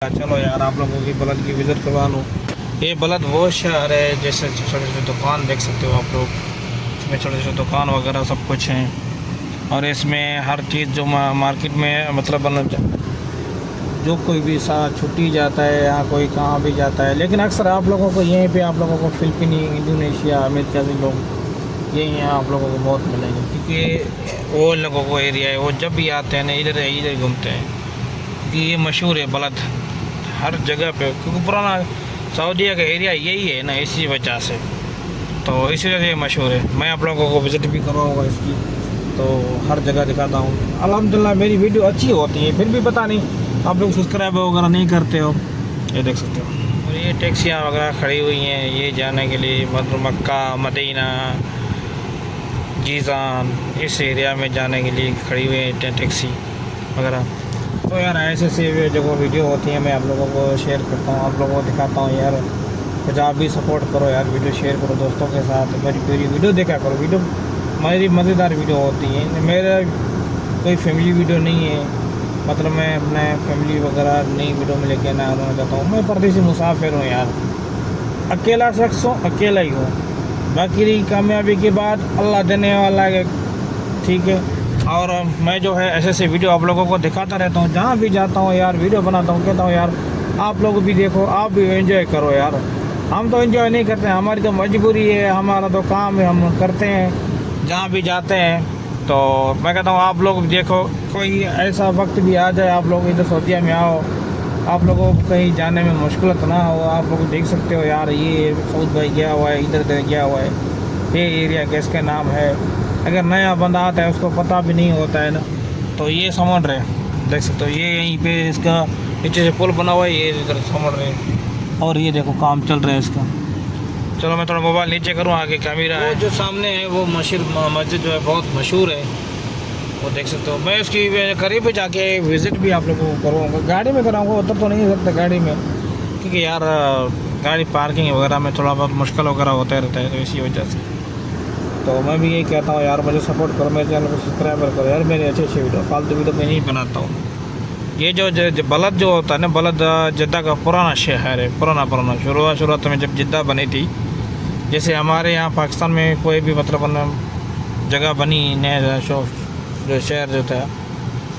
चलो यार आप लोगों की बलद की विज़िट करवा लूँ। ये बलद वो शहर है जैसे छोटे छोटे दुकान देख सकते हो आप लोग। इसमें छोटे छोटे दुकान वगैरह सब कुछ हैं और इसमें हर चीज़ जो मार्केट में मतलब जो कोई भी सा छुट्टी जाता है या कोई कहाँ भी जाता है, लेकिन अक्सर आप लोगों को यहीं पे आप लोगों को फिलिपीनी, इंडोनेशिया, अमेरिका से लोग यही आप लोगों को बहुत मिलेंगे, क्योंकि वो लोगों को एरिया है, वो जब भी आते हैं ना इधर घूमते हैं, क्योंकि ये मशहूर है बलद हर जगह पे, क्योंकि पुराना सऊदीया का एरिया यही है ना, इसी वजह से, तो इसी वजह से ये मशहूर है। मैं आप लोगों को विज़िट भी करवाऊँगा इसकी, तो हर जगह दिखाता हूँ। अल्हम्दुलिल्लाह मेरी वीडियो अच्छी होती है, फिर भी पता नहीं आप लोग सब्सक्राइब वगैरह नहीं करते हो। ये देख सकते हो और ये टैक्सियाँ वगैरह खड़ी हुई हैं ये जाने के लिए मक्का, मदीना, जीज़ान, इस एरिया में जाने के लिए खड़ी हुई है टैक्सी वगैरह। तो यार ऐसे ऐसे जो वीडियो होती है मैं आप लोगों को शेयर करता हूँ, आप लोगों को दिखाता हूँ यार। कुछ आप भी सपोर्ट करो यार, वीडियो शेयर करो दोस्तों के साथ, मेरी पूरी वीडियो देखा करो। वीडियो मेरी मज़ेदार वीडियो होती है, मेरा कोई फैमिली वीडियो नहीं है, मतलब मैं अपने फैमिली वगैरह नई वीडियो में लेके ना आना चाहता हूँ। मैं परदेसी मुसाफिर हूँ यार, अकेला शख्स हूँ, अकेला ही हूँ। बाकी कामयाबी के बाद अल्लाह देने वाला है, ठीक है। और मैं जो है ऐसे ऐसे वीडियो आप लोगों को दिखाता रहता हूँ, जहाँ भी जाता हूँ यार वीडियो बनाता हूँ, कहता हूँ यार आप लोग भी देखो, आप भी एंजॉय करो यार। हम तो एंजॉय नहीं करते हैं, हमारी तो मजबूरी है, हमारा तो काम है, हम करते हैं जहाँ भी जाते हैं। तो मैं कहता हूँ आप लोग देखो, कोई ऐसा वक्त भी आ जाए आप लोग इधर सऊदीया में आओ, आप लोगों को कहीं जाने में मुश्किल ना हो, आप लोग देख सकते हो यार। ये सऊद भाई गया हुआ है, इधर गया हुआ है, ये एरिया किसका नाम है। अगर नया बंदा आता है उसको पता भी नहीं होता है ना, तो ये समुद्र है, देख सकते हो। ये यहीं पे इसका नीचे से पुल बना हुआ है, ये इधर समुद्र है और ये देखो काम चल रहा है इसका। चलो मैं थोड़ा मोबाइल नीचे करूँ, आगे कैमरा है। जो सामने है वो मशहूर मस्जिद जो है बहुत मशहूर है, वो देख सकते हो। मैं इसकी करीब भी जाके विज़िट भी आप लोगों को करवाऊँगा, गाड़ी में कराऊँगा, उतर तो नहीं सकता गाड़ी में, क्योंकि यार गाड़ी पार्किंग वगैरह में थोड़ा बहुत मुश्किल वगैरह होता रहता है, तो इसी वजह से। तो मैं भी यही कहता हूँ यार, मुझे सपोर्ट करो, मेरे चैनल को सब्सक्राइब करो यार, मेरे अच्छे अच्छे वीडियो, फालतू वीडियो मैं नहीं बनाता हूँ। ये जो बलद जो होता है ना, बलद जद्दा का पुराना शहर है, पुराना शुरुआत में जब जद्दा बनी थी, जैसे हमारे यहाँ पाकिस्तान में कोई भी मतलब जगह बनी नया जो शहर जो था,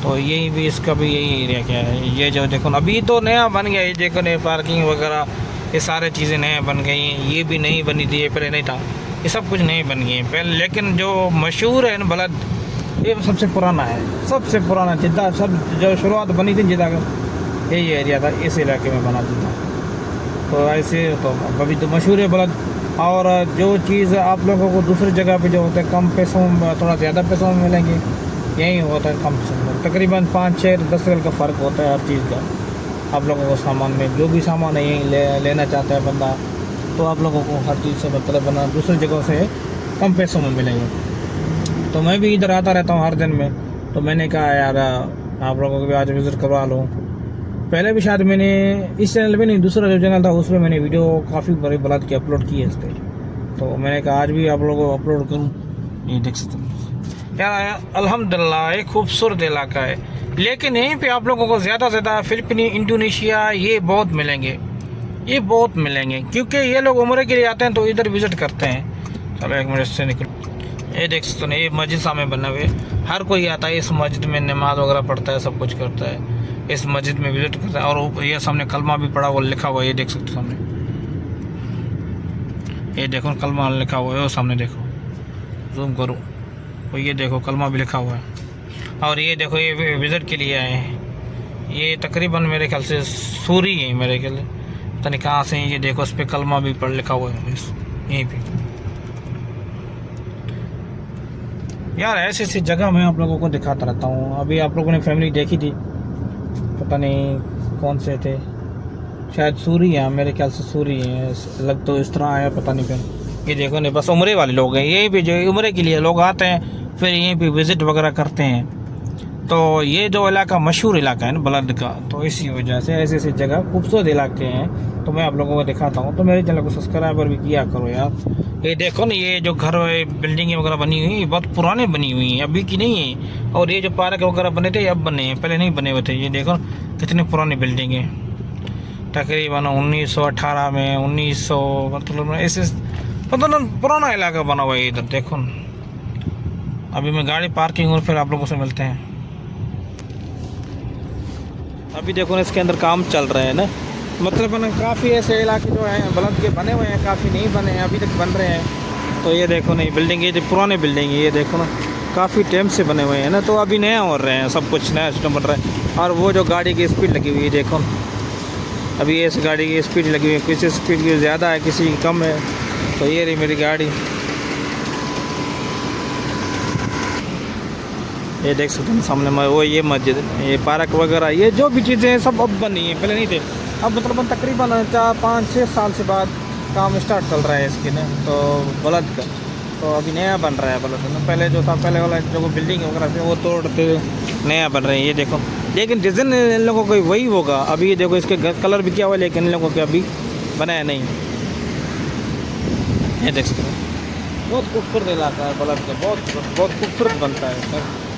तो यही भी इसका भी यही एरिया क्या है। ये जो देखो अभी तो नया बन गया, ये देखो नए पार्किंग वगैरह ये सारी चीज़ें नए बन गई हैं, ये भी नहीं बनी थी, ये पहले नहीं था, ये सब कुछ नहीं बन गई है पहले। लेकिन जो मशहूर है ना बलद, ये सबसे पुराना है, सबसे पुराना जिद्दा, सब जो शुरुआत बनी थी जिद्दा का यही एरिया था, इस इलाके में बना जिद्दा। तो ऐसे तो अभी तो मशहूर है बलद। और जो चीज़ आप लोगों को दूसरी जगह पे जो होता है कम पैसों में, थोड़ा ज़्यादा पैसों में मिलेंगे, यही होता है कम पैसों में, तकरीबन 5, 6, 10 रुपये का फ़र्क होता है हर चीज़ का। आप लोगों को सामान में जो भी सामान है यहीं लेना चाहता है बंदा, तो आप लोगों को हर चीज़ से मतलब बना दूसरी जगहों से कम पैसों में मिलेंगे। तो मैं भी इधर आता रहता हूँ हर दिन में, तो मैंने कहा यार आप लोगों को भी आज विज़िट करवा लूँ। पहले भी शायद मैंने इस चैनल पे नहीं, दूसरा जो चैनल था उसमें मैंने वीडियो काफ़ी बड़ी बलद की अपलोड की है इस पर, तो मैंने कहा आज भी आप लोगों को अपलोड करूँ। ये देख सकते हैं यार, अल्हम्दुलिल्लाह एक खूबसूरत इलाका है, लेकिन यहीं पे आप लोगों को ज़्यादा से ज़्यादा फिलिपीनी, इंडोनेशिया ये बहुत मिलेंगे, ये बहुत मिलेंगे, क्योंकि ये लोग उम्र के लिए आते हैं तो इधर विज़िट करते हैं। चलो एक मिनट से निकल, ये देख सकते हो ये मस्जिद सामने बना हुए, हर कोई आता है इस मस्जिद में, नमाज वगैरह पढ़ता है, सब कुछ करता है, इस मस्जिद में विज़िट करता है। और ये सामने कलमा भी पड़ा हुआ लिखा हुआ है, ये देख सकते हो सामने, ये देखो कलमा लिखा हुआ है, वो सामने देखो, जूम करूँ, और ये देखो कलमा भी लिखा हुआ है। और ये देखो ये विज़िट के लिए आए हैं, ये तकरीबन मेरे ख्याल से सूरी है, मेरे ख्याल पता नहीं कहाँ से। ये देखो उस पर कलमा भी पढ़ लिखा हुआ है यहीं पे। यार ऐसी ऐसी जगह मैं आप लोगों को दिखाता रहता हूँ। अभी आप लोगों ने फैमिली देखी थी, पता नहीं कौन से थे, शायद सूरी है, मेरे ख्याल से सूरी है, लग तो इस तरह है, पता नहीं। फिर ये देखो नहीं, बस उम्रे वाले लोग हैं, यहीं पे जो उम्रे के लिए लोग आते हैं, फिर यहीं पे विज़िट वगैरह करते हैं। तो ये जो इलाका मशहूर इलाका है ना बलद का, तो इसी वजह से ऐसे ऐसी जगह खूबसूरत इलाके हैं, तो मैं आप लोगों को दिखाता हूँ। तो मेरे चैनल को सब्सक्राइबर भी किया करो यार। ये देखो ना, ये जो घर बिल्डिंगें वगैरह बनी हुई हैं बहुत पुरानी बनी हुई हैं, अभी की नहीं है। और ये जो पार्क वगैरह बने थे अब बने हैं, पहले नहीं बने हुए थे। ये देखो कितनी पुरानी बिल्डिंग है, तकरीबन 1918 में 1900 मतलब ऐसे मतलब पुराना इलाका बना हुआ है इधर। देखो अभी मैं गाड़ी पार्किंग और फिर आप लोगों से मिलते हैं। अभी देखो ना इसके अंदर काम चल रहा है ना, मतलब ना काफ़ी ऐसे इलाके जो हैं बुलंद के बने हुए हैं, काफ़ी नहीं बने हैं, अभी तक बन रहे हैं। तो ये देखो ना, ये बिल्डिंग, ये जो पुराने बिल्डिंग है, ये देखो ना काफ़ी टाइम से बने हुए हैं ना, तो अभी नया हो रहे हैं, सब कुछ नया सिस्टम बन रहा है। और वो जो गाड़ी की स्पीड लगी हुई है देखो, अभी इस गाड़ी की स्पीड लगी हुई है, किसी स्पीड की ज़्यादा है, किसी की कम है। तो ये रही मेरी गाड़ी, ये देख सकते हैं सामने में वो ये मस्जिद, ये पार्क वगैरह, ये जो भी चीज़ें हैं सब अब बनी है, पहले नहीं थे। अब मतलब तकरीबन 4-5-6 साल से बाद काम स्टार्ट चल रहा है इसकी ना, तो बुलंद का तो अभी नया बन रहा है बुलंद ना। पहले जो था, पहले वाला जो बिल्डिंग वगैरह थे वो तोड़ते नया बन रहे हैं, ये देखो। लेकिन डिज़ाइन इन लोगों को वही होगा। अभी ये देखो इसके कलर भी किया हुआ है, लेकिन इन लोगों के अभी बनाया नहीं। ये देख सकते हैं, बहुत खूबसूरत इलाका है बुलंद का, बहुत खूबसूरत बनता है सर।